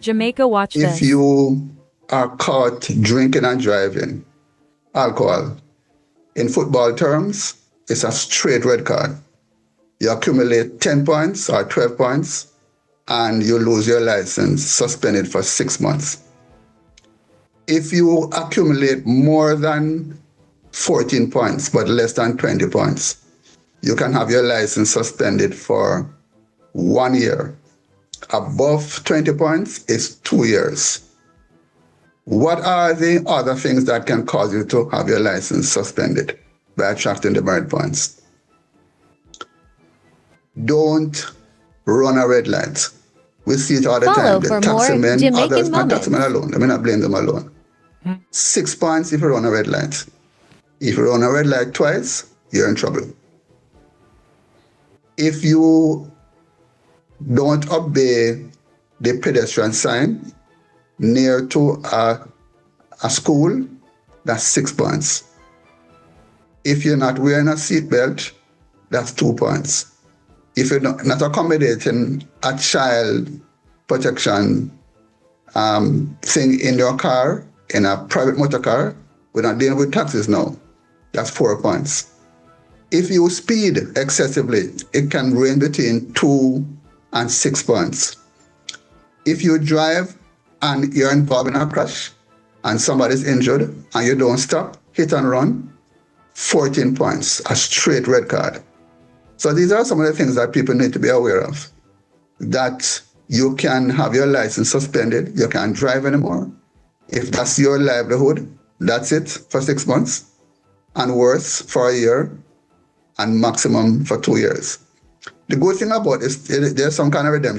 Jamaica, watch If this. you are caught drinking and driving alcohol, in football terms, it's a straight red card. You accumulate 10 points or 12 points, and you lose your license, suspended for 6 months. If you accumulate more than 14 points, but less than 20 points, you can have your license suspended for 1 year. Above 20 points is 2 years. What are the other things that can cause you to have your license suspended by attracting demerit points? Don't run a red light. We see it all the Follow time. The for taxi more men, Jamaican others, not taxi men moments. alone. Let me not blame them alone. 6 points if you run a red light. If you run a red light twice, you're in trouble. If you don't obey the pedestrian sign near to a school, that's 6 points. If you're not wearing a seatbelt, that's 2 points. If you're not accommodating a child protection thing in your car, in a private motor car, we're not dealing with taxis now, that's 4 points. If you speed excessively, it can range between 2 and 6 points. If you drive and you're involved in a crash and somebody's injured and you don't stop, hit and run, 14 points, a straight red card. So these are some of the things that people need to be aware of. That you can have your license suspended, you can't drive anymore. If that's your livelihood, that's it for 6 months, and worse for a year, and maximum for 2 years. The good thing about this, there's some kind of redemption.